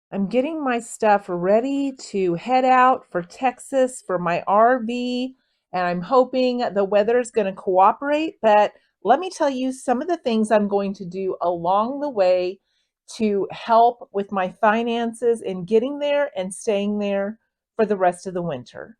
I'm getting my stuff ready to head out for Texas for my RV, and I'm hoping the weather is going to cooperate. But let me tell you some of the things I'm going to do along the way to help with my finances in getting there and staying there for the rest of the winter.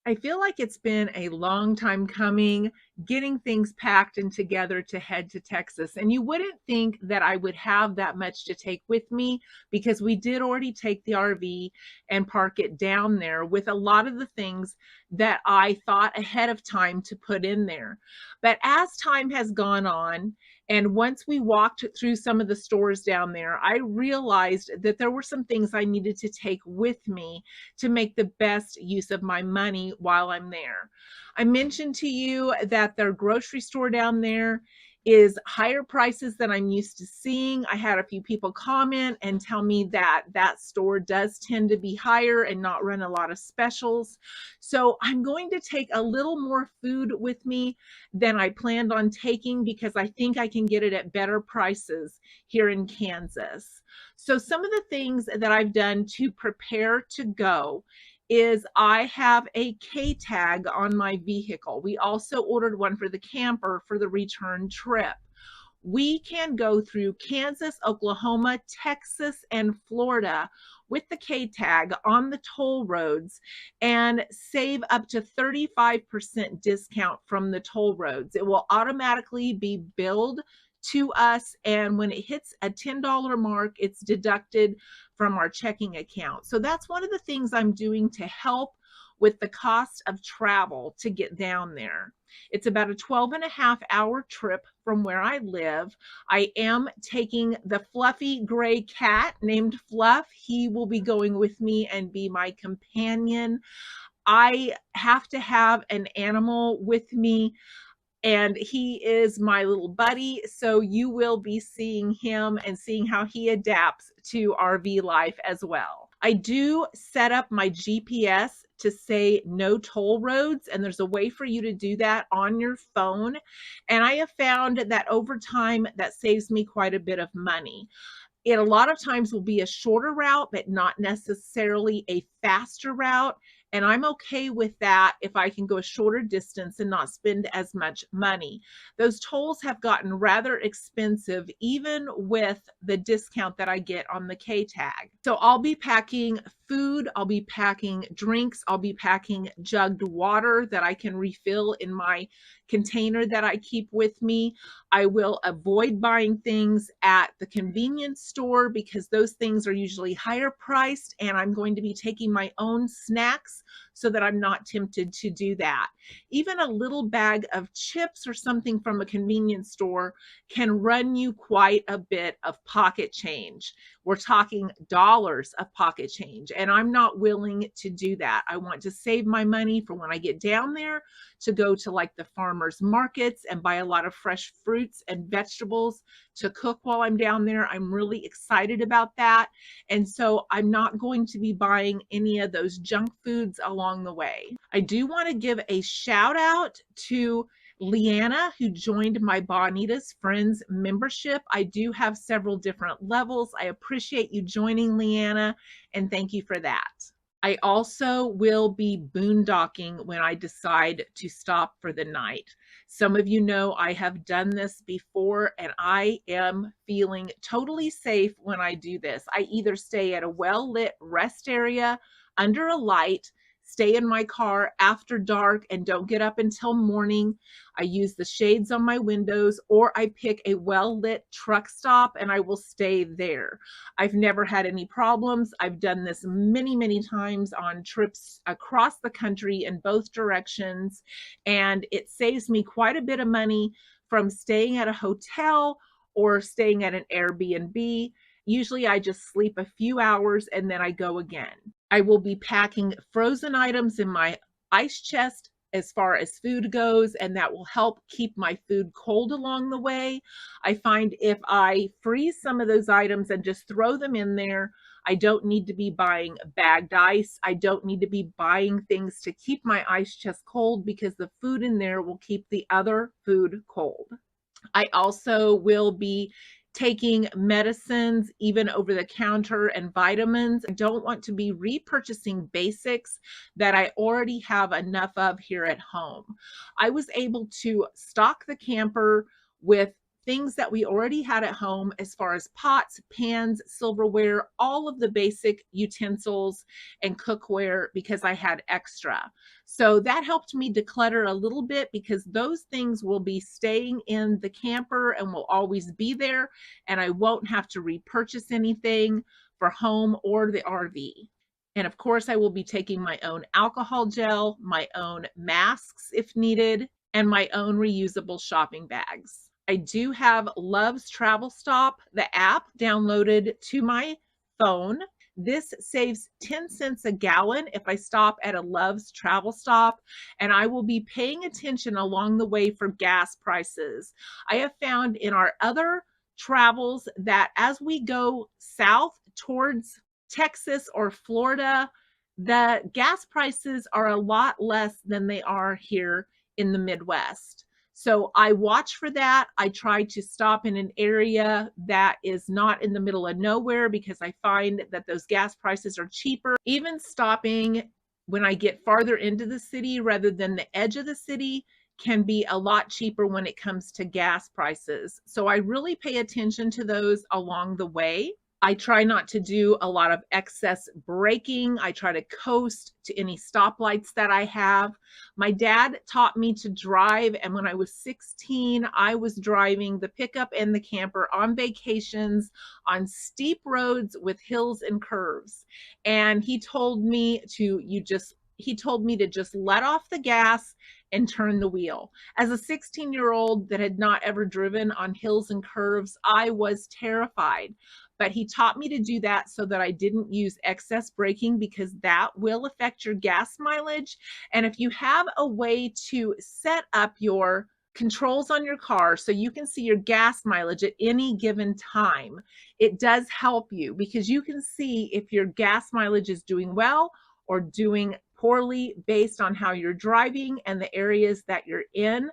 I feel like it's been a long time coming, getting things packed and together to head to Texas. And you wouldn't think that I would have that much to take with me because we did already take the RV and park it down there with a lot of the things that I thought ahead of time to put in there. But as time has gone on, and once we walked through some of the stores down there, I realized that there were some things I needed to take with me to make the best use of my money while I'm there. I mentioned to you that their grocery store down there is higher prices than I'm used to seeing. I had a few people comment and tell me that that store does tend to be higher and not run a lot of specials. So I'm going to take a little more food with me than I planned on taking because I think I can get it at better prices here in Kansas. So some of the things that I've done to prepare to go is I have a K tag on my vehicle. We also ordered one for the camper for the return trip. We can go through Kansas, Oklahoma, Texas, and Florida with the K tag on the toll roads and save up to 35% discount from the toll roads. It will automatically be billed to us, and when it hits a $10 mark, it's deducted from our checking account. So that's one of the things I'm doing to help with the cost of travel to get down there. It's about a 12.5 hour trip from where I live. I am taking the fluffy gray cat named Fluff. He will be going with me and be my companion. I have to have an animal with me, and he is my little buddy. So you will be seeing him and seeing how he adapts to RV life as well. I do set up my GPS to say no toll roads, and there's a way for you to do that on your phone. And I have found that over time, that saves me quite a bit of money. It a lot of times will be a shorter route, but not necessarily a faster route. And I'm okay with that if I can go a shorter distance and not spend as much money. Those tolls have gotten rather expensive, even with the discount that I get on the K tag. So I'll be packing food, I'll be packing drinks, I'll be packing jugged water that I can refill in my container that I keep with me. I will avoid buying things at the convenience store because those things are usually higher priced, and I'm going to be taking my own snacks so that I'm not tempted to do that. Even a little bag of chips or something from a convenience store can run you quite a bit of pocket change. We're talking dollars of pocket change, and I'm not willing to do that. I want to save my money for when I get down there to go to like the farmers markets and buy a lot of fresh fruits and vegetables to cook while I'm down there. I'm really excited about that. And so I'm not going to be buying any of those junk foods along the way. I do want to give a shout out to Leanna, who joined my Bonita's Friends membership. I do have several different levels. I appreciate you joining, Leanna, and thank you for that. I also will be boondocking when I decide to stop for the night. Some of you know I have done this before, and I am feeling totally safe when I do this. I either stay at a well-lit rest area under a light, stay in my car after dark and don't get up until morning. I use the shades on my windows, or I pick a well-lit truck stop and I will stay there. I've never had any problems. I've done this many, many times on trips across the country in both directions, and it saves me quite a bit of money from staying at a hotel or staying at an Airbnb. Usually I just sleep a few hours and then I go again. I will be packing frozen items in my ice chest as far as food goes, and that will help keep my food cold along the way. I find if I freeze some of those items and just throw them in there, I don't need to be buying bagged ice. I don't need to be buying things to keep my ice chest cold because the food in there will keep the other food cold. I also will be taking medicines, even over the counter, and vitamins. I don't want to be repurchasing basics that I already have enough of here at home. I was able to stock the camper with things that we already had at home as far as pots, pans, silverware, all of the basic utensils and cookware because I had extra. So that helped me declutter a little bit because those things will be staying in the camper and will always be there, and I won't have to repurchase anything for home or the RV. And of course, I will be taking my own alcohol gel, my own masks if needed, and my own reusable shopping bags. I do have Love's Travel Stop, the app, downloaded to my phone. This saves 10 cents a gallon if I stop at a Love's Travel Stop, and I will be paying attention along the way for gas prices. I have found in our other travels that as we go south towards Texas or Florida, the gas prices are a lot less than they are here in the Midwest. So I watch for that. I try to stop in an area that is not in the middle of nowhere because I find that those gas prices are cheaper. Even stopping when I get farther into the city rather than the edge of the city can be a lot cheaper when it comes to gas prices. So I really pay attention to those along the way. I try not to do a lot of excess braking. I try to coast to any stoplights that I have. My dad taught me to drive, and when I was 16, I was driving the pickup and the camper on vacations on steep roads with hills and curves. And he told me to just let off the gas and turn the wheel. As a 16-year-old that had not ever driven on hills and curves, I was terrified. But he taught me to do that so that I didn't use excess braking because that will affect your gas mileage. And if you have a way to set up your controls on your car so you can see your gas mileage at any given time, it does help you because you can see if your gas mileage is doing well or doing poorly based on how you're driving and the areas that you're in.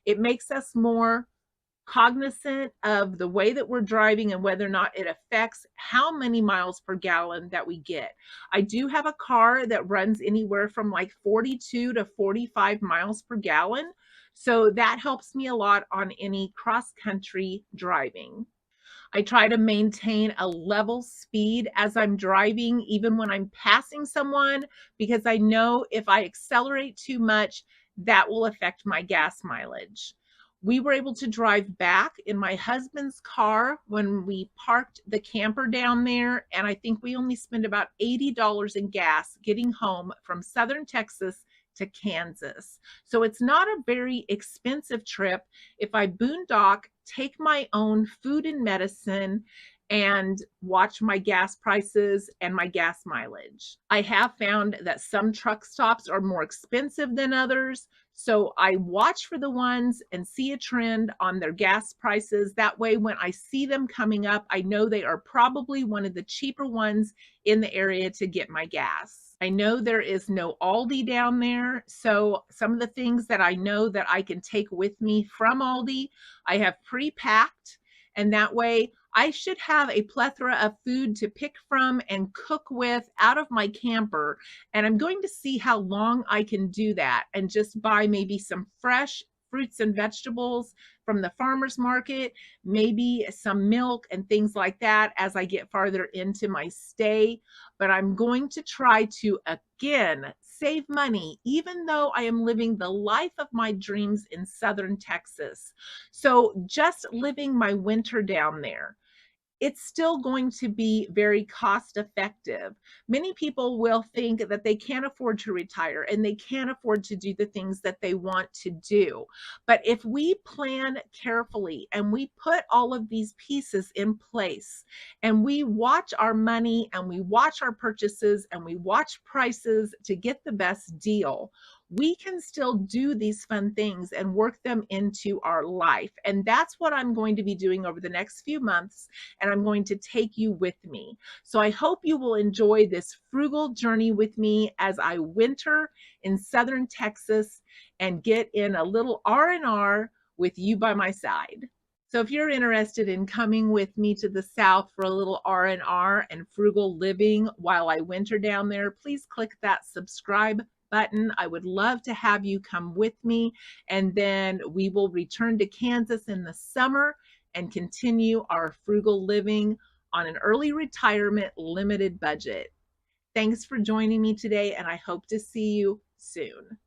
It makes us more cognizant of the way that we're driving and whether or not it affects how many miles per gallon that we get. I do have a car that runs anywhere from like 42 to 45 miles per gallon. So that helps me a lot on any cross-country driving. I try to maintain a level speed as I'm driving, even when I'm passing someone, because I know if I accelerate too much, that will affect my gas mileage. We were able to drive back in my husband's car when we parked the camper down there, and I think we only spent about $80 in gas getting home from southern Texas to Kansas. So it's not a very expensive trip if I boondock, take my own food and medicine, and watch my gas prices and my gas mileage. I have found that some truck stops are more expensive than others, so I watch for the ones and see a trend on their gas prices. That way, when I see them coming up, I know they are probably one of the cheaper ones in the area to get my gas. I know there is no Aldi down there, so some of the things that I know that I can take with me from Aldi, I have pre-packed, and that way I should have a plethora of food to pick from and cook with out of my camper. And I'm going to see how long I can do that and just buy maybe some fresh fruits and vegetables from the farmer's market, maybe some milk and things like that as I get farther into my stay. But I'm going to try to, again, save money, even though I am living the life of my dreams in southern Texas. So just living my winter down there, it's still going to be very cost effective. Many people will think that they can't afford to retire and they can't afford to do the things that they want to do. But if we plan carefully and we put all of these pieces in place and we watch our money and we watch our purchases and we watch prices to get the best deal, we can still do these fun things and work them into our life. And that's what I'm going to be doing over the next few months, and I'm going to take you with me. So I hope you will enjoy this frugal journey with me as I winter in southern Texas and get in a little R&R with you by my side. So if you're interested in coming with me to the South for a little R&R and frugal living while I winter down there, please click that subscribe button. I would love to have you come with me, and then we will return to Kansas in the summer and continue our frugal living on an early retirement limited budget. Thanks for joining me today, and I hope to see you soon.